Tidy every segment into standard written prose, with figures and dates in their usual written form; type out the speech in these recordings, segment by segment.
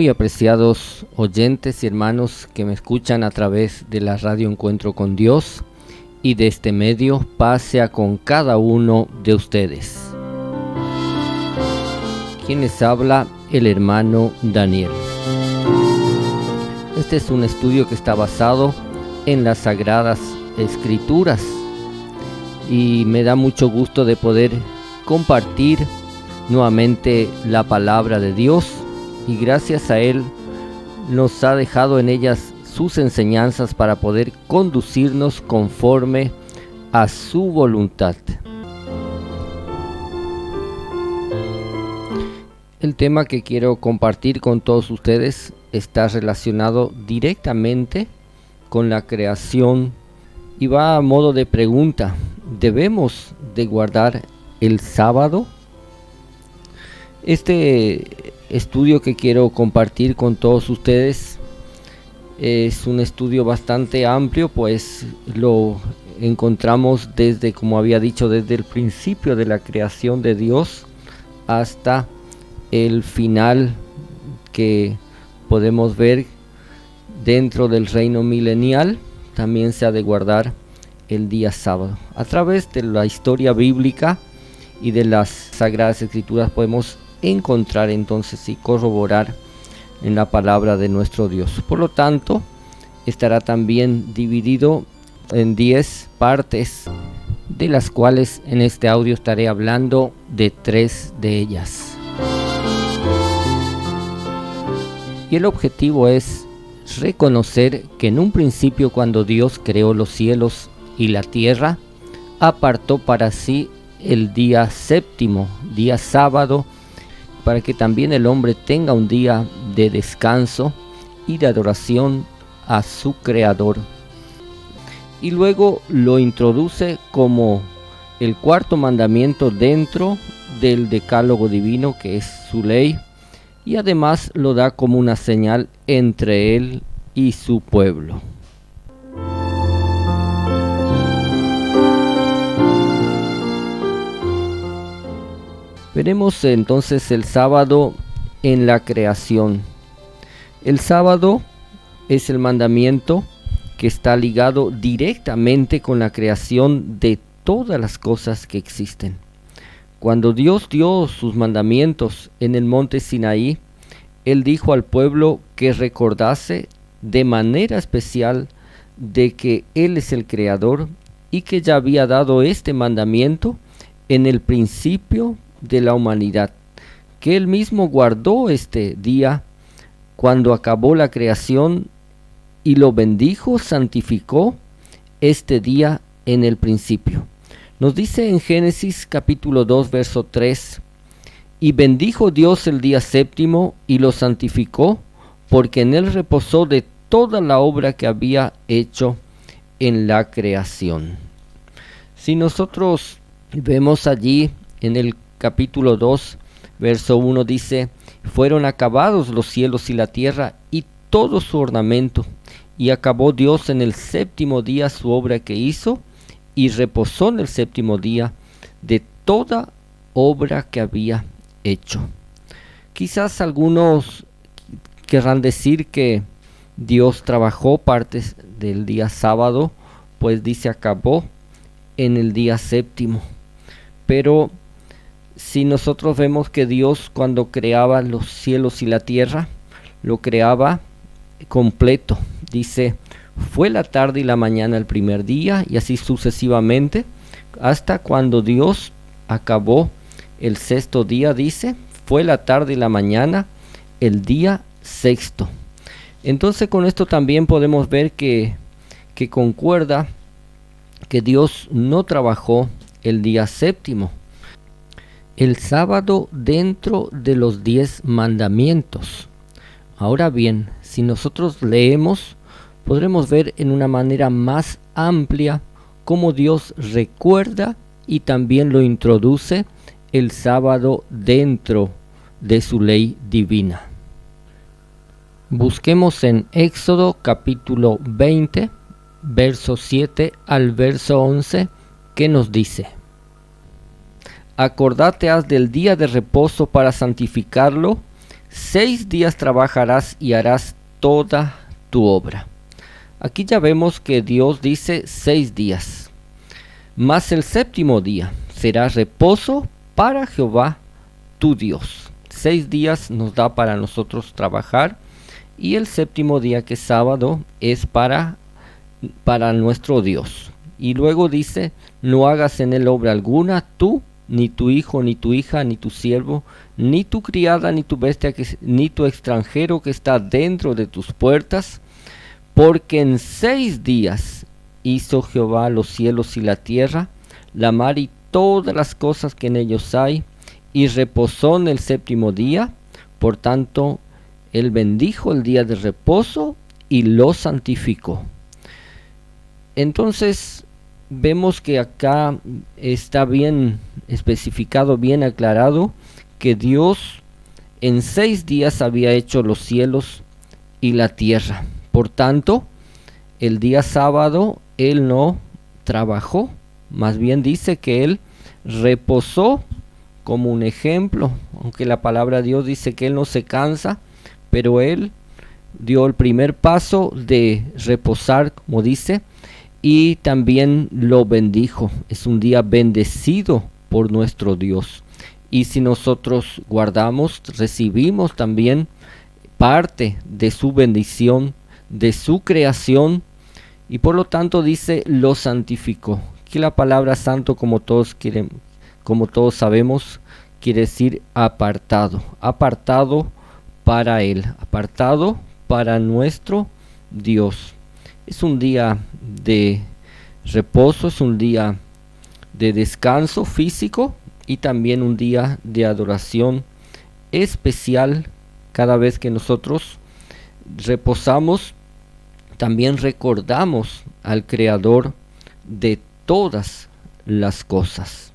Muy apreciados oyentes y hermanos que me escuchan a través de la radio Encuentro con Dios y de este medio, paz sea con cada uno de ustedes. Quien les habla, el hermano Daniel. Este es un estudio que está basado en las Sagradas Escrituras y me da mucho gusto de poder compartir nuevamente la palabra de Dios, y gracias a Él nos ha dejado en ellas sus enseñanzas para poder conducirnos conforme a su voluntad. El tema que quiero compartir con todos ustedes está relacionado directamente con la creación y va a modo de pregunta: ¿debemos de guardar el sábado? Este estudio que quiero compartir con todos ustedes es un estudio bastante amplio, pues lo encontramos desde, como había dicho, desde el principio de la creación de Dios hasta el final que podemos ver dentro del reino milenial. También se ha de guardar el día sábado. A través de la historia bíblica y de las Sagradas Escrituras podemos encontrar entonces y corroborar en la palabra de nuestro Dios. Por lo tanto, estará también dividido en 10 partes, de las cuales en este audio estaré hablando de 3 de ellas. Y el objetivo es reconocer que en un principio, cuando Dios creó los cielos y la tierra, apartó para sí el día séptimo, día sábado, para que también el hombre tenga un día de descanso y de adoración a su Creador. Y luego lo introduce como el cuarto mandamiento dentro del decálogo divino, que es su ley, y además lo da como una señal entre él y su pueblo. Veremos entonces el sábado en la creación. El sábado es el mandamiento que está ligado directamente con la creación de todas las cosas que existen. Cuando Dios dio sus mandamientos en el monte Sinaí, Él dijo al pueblo que recordase de manera especial de que Él es el Creador y que ya había dado este mandamiento en el principio de la humanidad, que Él mismo guardó este día cuando acabó la creación y lo bendijo, santificó este día en el principio. Nos dice en Génesis capítulo 2 verso 3: y bendijo Dios el día séptimo y lo santificó, porque en él reposó de toda la obra que había hecho en la creación. Si nosotros vemos allí en el capítulo 2 verso 1, dice: fueron acabados los cielos y la tierra y todo su ornamento, y acabó Dios en el séptimo día su obra que hizo, y reposó en el séptimo día de toda obra que había hecho. Quizás algunos querrán decir que Dios trabajó partes del día sábado, pues dice acabó en el día séptimo. Pero si nosotros vemos que Dios, cuando creaba los cielos y la tierra, lo creaba completo. Dice: fue la tarde y la mañana el primer día, y así sucesivamente, hasta cuando Dios acabó el sexto día, dice: fue la tarde y la mañana el día sexto. Entonces con esto también podemos ver que concuerda que Dios no trabajó el día séptimo. El sábado dentro de los 10 mandamientos. Ahora bien, si nosotros leemos, podremos ver en una manera más amplia cómo Dios recuerda y también lo introduce el sábado dentro de su ley divina. Busquemos en Éxodo capítulo 20, verso 7 al verso 11, que nos dice: acordate has del día de reposo para santificarlo. 6 días trabajarás y harás toda tu obra. Aquí ya vemos que Dios dice 6 días. Mas el séptimo día será reposo para Jehová tu Dios. 6 días nos da para nosotros trabajar, y el séptimo día, que es sábado, es para nuestro Dios. Y luego dice: no hagas en él obra alguna, tú, ni tu hijo, ni tu hija, ni tu siervo, ni tu criada, ni tu bestia, ni tu extranjero que está dentro de tus puertas, porque en 6 días hizo Jehová los cielos y la tierra, la mar y todas las cosas que en ellos hay, y reposó en el séptimo día. Por tanto, él bendijo el día de reposo y lo santificó. Entonces, vemos que acá está bien especificado, bien aclarado, que Dios en 6 días había hecho los cielos y la tierra. Por tanto, el día sábado él no trabajó, más bien dice que él reposó como un ejemplo, aunque la palabra de Dios dice que él no se cansa, pero él dio el primer paso de reposar, como dice, y también lo bendijo. Es un día bendecido por nuestro Dios. Y si nosotros guardamos, recibimos también parte de su bendición, de su creación, y por lo tanto dice, lo santificó. Que la palabra santo, como todos sabemos, quiere decir apartado, apartado para él, apartado para nuestro Dios. Es un día de reposo, es un día de descanso físico y también un día de adoración especial. Cada vez que nosotros reposamos, también recordamos al Creador de todas las cosas.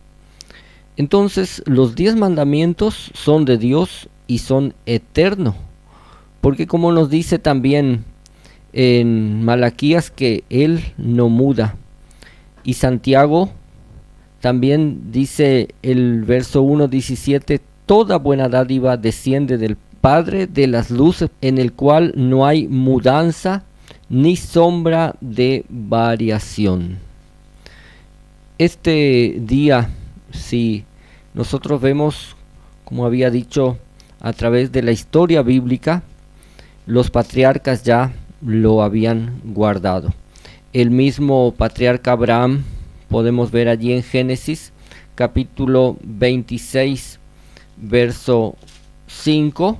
Entonces, los 10 mandamientos son de Dios y son eternos, porque como nos dice también en Malaquías, que Él no muda. Y Santiago también dice el verso 1:17, toda buena dádiva desciende del Padre de las luces, en el cual no hay mudanza ni sombra de variación. Este día, si nosotros vemos, como había dicho, a través de la historia bíblica, los patriarcas ya lo habían guardado. El mismo patriarca Abraham, podemos ver allí en Génesis capítulo 26 verso 5,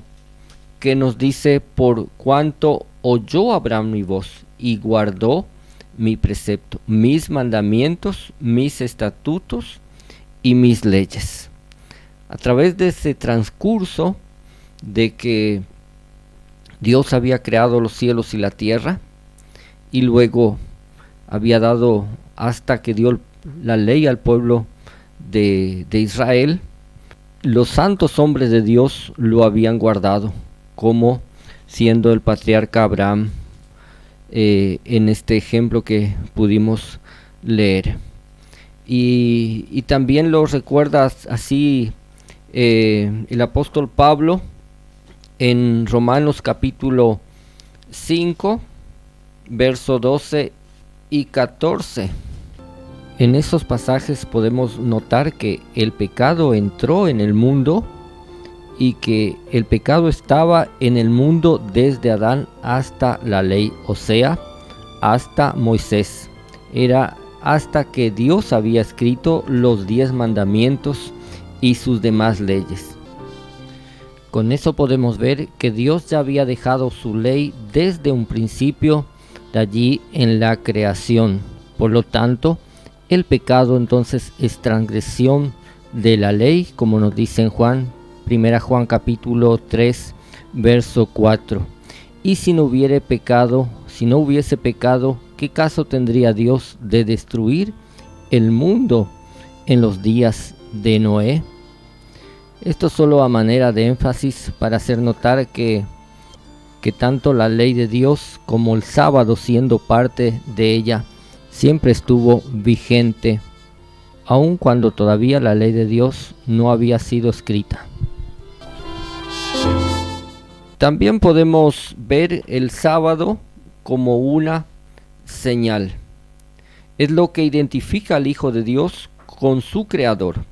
que nos dice: por cuanto oyó Abraham mi voz y guardó mi precepto, mis mandamientos, mis estatutos y mis leyes. A través de ese transcurso de que Dios había creado los cielos y la tierra, y luego había dado, hasta que dio la ley al pueblo de Israel, los santos hombres de Dios lo habían guardado, como siendo el patriarca Abraham, en este ejemplo que pudimos leer. Y también lo recuerda así el apóstol Pablo en Romanos capítulo 5, verso 12 y 14. En esos pasajes podemos notar que el pecado entró en el mundo y que el pecado estaba en el mundo desde Adán hasta la ley, o sea, hasta Moisés. Era hasta que Dios había escrito los 10 mandamientos y sus demás leyes. Con eso podemos ver que Dios ya había dejado su ley desde un principio, de allí en la creación. Por lo tanto, el pecado entonces es transgresión de la ley, como nos dice en Juan, 1 Juan capítulo 3, verso 4. Y si no hubiese pecado, ¿qué caso tendría Dios de destruir el mundo en los días de Noé? Esto solo a manera de énfasis para hacer notar que tanto la ley de Dios como el sábado, siendo parte de ella, siempre estuvo vigente, aun cuando todavía la ley de Dios no había sido escrita. También podemos ver el sábado como una señal. Es lo que identifica al Hijo de Dios con su Creador,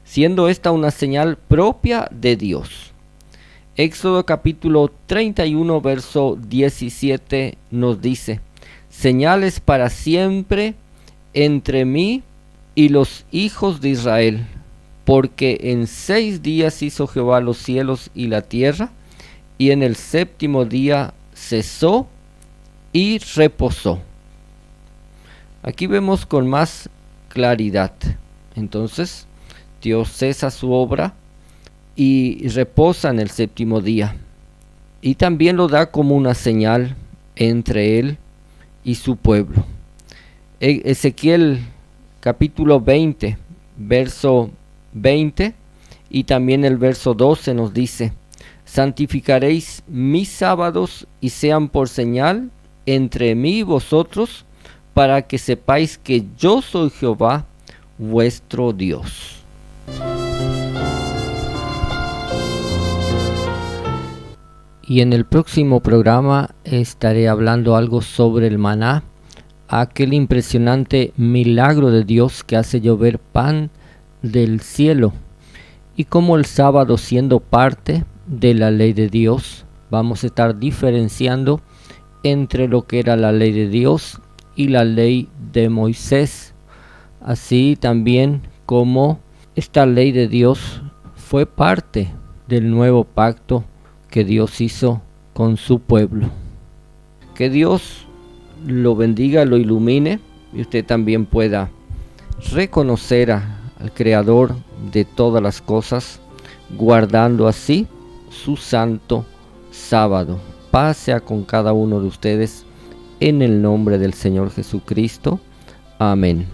siendo esta una señal propia de Dios. Éxodo capítulo 31, verso 17 nos dice: señales para siempre entre mí y los hijos de Israel, porque en 6 días hizo Jehová los cielos y la tierra, y en el séptimo día cesó y reposó. Aquí vemos con más claridad. Entonces, Dios cesa su obra y reposa en el séptimo día. Y también lo da como una señal entre él y su pueblo. Ezequiel capítulo 20, verso 20 y también el verso 12 nos dice: santificaréis mis sábados y sean por señal entre mí y vosotros, para que sepáis que yo soy Jehová vuestro Dios. Y en el próximo programa estaré hablando algo sobre el maná, aquel impresionante milagro de Dios que hace llover pan del cielo, y cómo el sábado, siendo parte de la ley de Dios, vamos a estar diferenciando entre lo que era la ley de Dios y la ley de Moisés, así también como esta ley de Dios fue parte del nuevo pacto que Dios hizo con su pueblo. Que Dios lo bendiga, lo ilumine, y usted también pueda reconocer al Creador de todas las cosas, guardando así su santo sábado. Paz sea con cada uno de ustedes, en el nombre del Señor Jesucristo. Amén.